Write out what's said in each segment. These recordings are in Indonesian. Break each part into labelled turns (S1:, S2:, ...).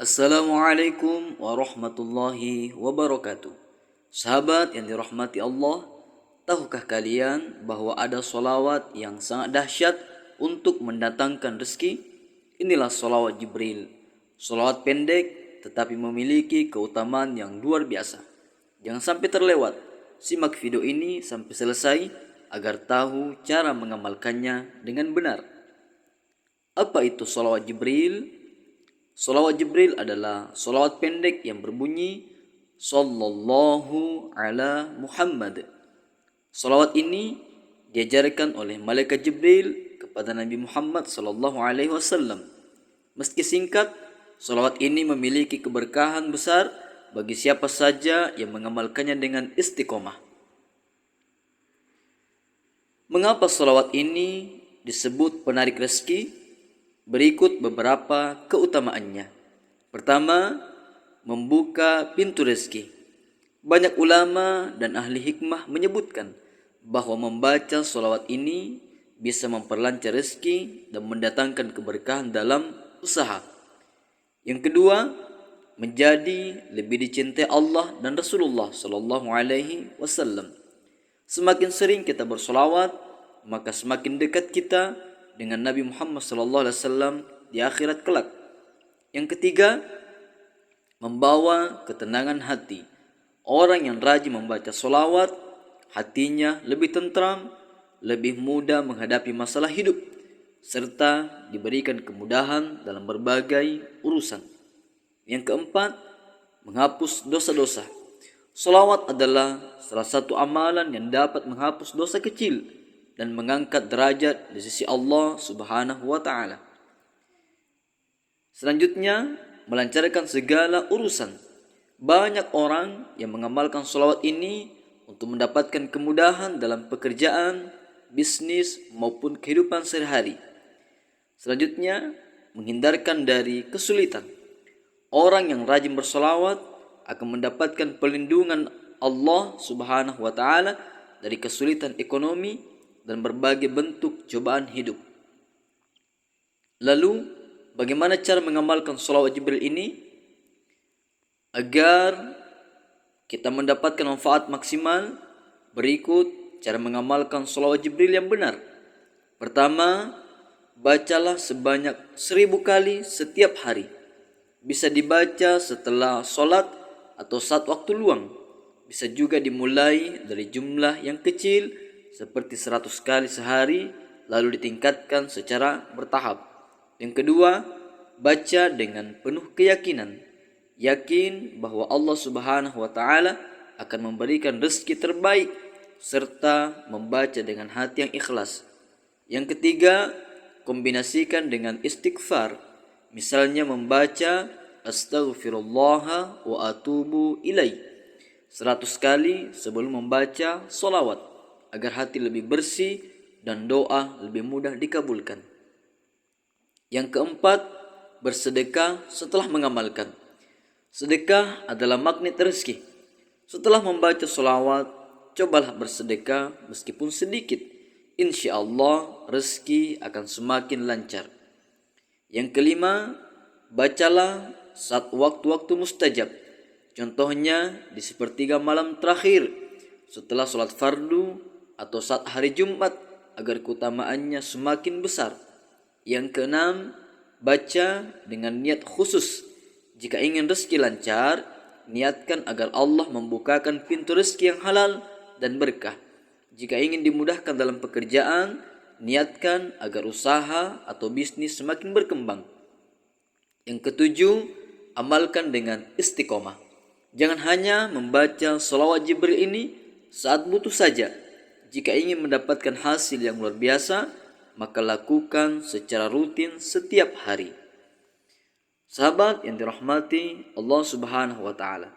S1: Assalamualaikum warahmatullahi wabarakatuh. Sahabat yang dirahmati Allah, tahukah kalian bahwa ada solawat yang sangat dahsyat untuk mendatangkan rezeki? Inilah solawat Jibril. Solawat pendek tetapi memiliki keutamaan yang luar biasa. Jangan sampai terlewat. Simak video ini sampai selesai agar tahu cara mengamalkannya dengan benar. Apa itu solawat Jibril? Salawat Jibril adalah salawat pendek yang berbunyi Sallallahu ala Muhammad. Salawat ini diajarkan oleh malaikat Jibril kepada Nabi Muhammad sallallahu alaihi wasallam. Meski singkat, salawat ini memiliki keberkahan besar bagi siapa saja yang mengamalkannya dengan istiqomah. Mengapa salawat ini disebut penarik rezeki? Berikut beberapa keutamaannya. Pertama, membuka pintu rezeki. Banyak ulama dan ahli hikmah menyebutkan bahwa membaca sholawat ini bisa memperlancar rezeki dan mendatangkan keberkahan dalam usaha. Yang kedua, menjadi lebih dicintai Allah dan Rasulullah sallallahu alaihi wasallam. Semakin sering kita bersolawat, maka semakin dekat kita dengan Nabi Muhammad SAW di akhirat kelak. Yang ketiga, membawa ketenangan hati. Orang yang rajin membaca solawat, hatinya lebih tentram, lebih mudah menghadapi masalah hidup, serta diberikan kemudahan dalam berbagai urusan. Yang keempat, menghapus dosa-dosa. Solawat adalah salah satu amalan yang dapat menghapus dosa kecil dan mengangkat derajat di sisi Allah Subhanahu wa taala. Selanjutnya, melancarkan segala urusan. Banyak orang yang mengamalkan sholawat ini untuk mendapatkan kemudahan dalam pekerjaan, bisnis maupun kehidupan sehari-hari. Selanjutnya, menghindarkan dari kesulitan. Orang yang rajin bersolawat akan mendapatkan perlindungan Allah Subhanahu wa taala dari kesulitan ekonomi dan berbagai bentuk cobaan hidup. Lalu, bagaimana cara mengamalkan sholawat Jibril ini? Agar kita mendapatkan manfaat maksimal, berikut cara mengamalkan sholawat Jibril yang benar. Pertama, bacalah sebanyak 1000 kali setiap hari. Bisa dibaca setelah sholat atau saat waktu luang. Bisa juga dimulai dari jumlah yang kecil seperti 100 kali sehari, lalu ditingkatkan secara bertahap. Yang kedua, baca dengan penuh keyakinan. Yakin bahwa Allah Subhanahu wa taala akan memberikan rezeki terbaik serta membaca dengan hati yang ikhlas. Yang ketiga, kombinasikan dengan istighfar. Misalnya membaca astaghfirullah wa atubu ilaih 100 kali sebelum membaca solawat, agar hati lebih bersih dan doa lebih mudah dikabulkan. Yang keempat, bersedekah setelah mengamalkan. Sedekah adalah magnet rezeki. Setelah membaca sholawat, cobalah bersedekah meskipun sedikit. Insya Allah rezeki akan semakin lancar. Yang kelima, bacalah saat waktu-waktu mustajab. Contohnya di sepertiga malam terakhir, setelah sholat fardu, atau saat hari Jumat, agar keutamaannya semakin besar. Yang keenam, baca dengan niat khusus. Jika ingin rezeki lancar, niatkan agar Allah membukakan pintu rezeki yang halal dan berkah. Jika ingin dimudahkan dalam pekerjaan, niatkan agar usaha atau bisnis semakin berkembang. Yang ketujuh, amalkan dengan istiqomah. Jangan hanya membaca sholawat Jibril ini saat butuh saja. Jika ingin mendapatkan hasil yang luar biasa, maka lakukan secara rutin setiap hari. Sahabat yang dirahmati Allah Subhanahu wa taala.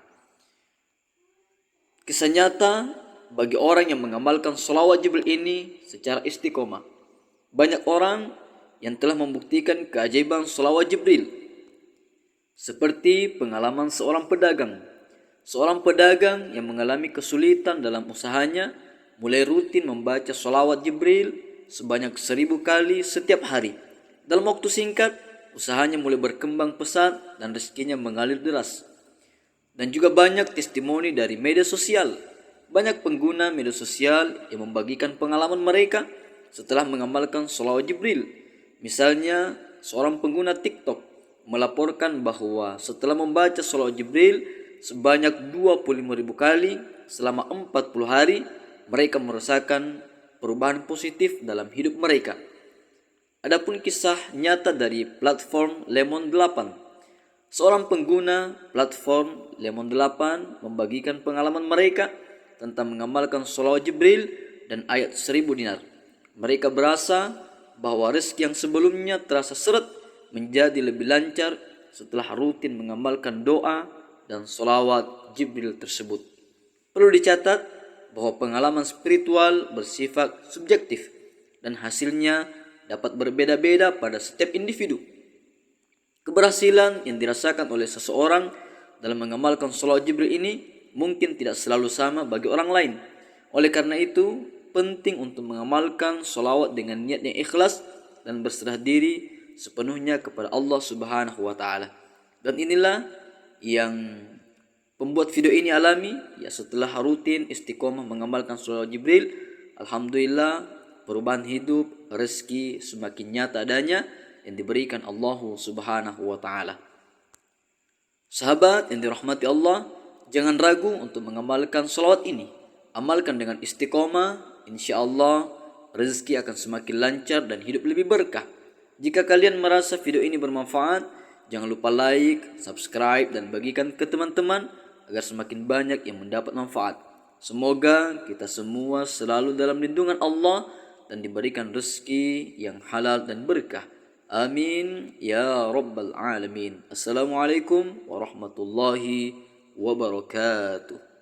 S1: Kisah nyata bagi orang yang mengamalkan sholawat Jibril ini secara istiqomah. Banyak orang yang telah membuktikan keajaiban sholawat Jibril. Seperti pengalaman seorang pedagang. Seorang pedagang yang mengalami kesulitan dalam usahanya mulai rutin membaca sholawat Jibril sebanyak 1000 kali setiap hari. Dalam waktu singkat, usahanya mulai berkembang pesat dan rezekinya mengalir deras. Dan juga banyak testimoni dari media sosial. Banyak pengguna media sosial yang membagikan pengalaman mereka setelah mengamalkan sholawat Jibril. Misalnya, seorang pengguna TikTok melaporkan bahwa setelah membaca sholawat Jibril sebanyak 25.000 kali selama 40 hari, mereka merasakan perubahan positif dalam hidup mereka. Adapun kisah nyata dari platform Lemon 8. Seorang pengguna platform Lemon 8 membagikan pengalaman mereka tentang mengamalkan sholawat Jibril dan ayat 1000 dinar. Mereka berasa bahwa rezeki yang sebelumnya terasa seret menjadi lebih lancar setelah rutin mengamalkan doa dan sholawat Jibril tersebut. Perlu dicatat bahwa pengalaman spiritual bersifat subjektif dan hasilnya dapat berbeda-beda pada setiap individu. Keberhasilan yang dirasakan oleh seseorang dalam mengamalkan sholawat Jibril ini mungkin tidak selalu sama bagi orang lain. Oleh karena itu, penting untuk mengamalkan sholawat dengan niat yang ikhlas dan berserah diri sepenuhnya kepada Allah Subhanahu wa taala. Dan inilah yang pembuat video ini alami, ya setelah rutin istiqomah mengamalkan sholawat Jibril, alhamdulillah perubahan hidup, rezeki semakin nyata adanya yang diberikan Allah Subhanahu wa taala. Sahabat yang dirahmati Allah, jangan ragu untuk mengamalkan salawat ini. Amalkan dengan istiqomah, insyaallah rezeki akan semakin lancar dan hidup lebih berkah. Jika kalian merasa video ini bermanfaat, jangan lupa like, subscribe dan bagikan ke teman-teman agar semakin banyak yang mendapat manfaat. Semoga kita semua selalu dalam lindungan Allah dan diberikan rezeki yang halal dan berkah. Amin ya rabbal alamin. Assalamualaikum warahmatullahi wabarakatuh.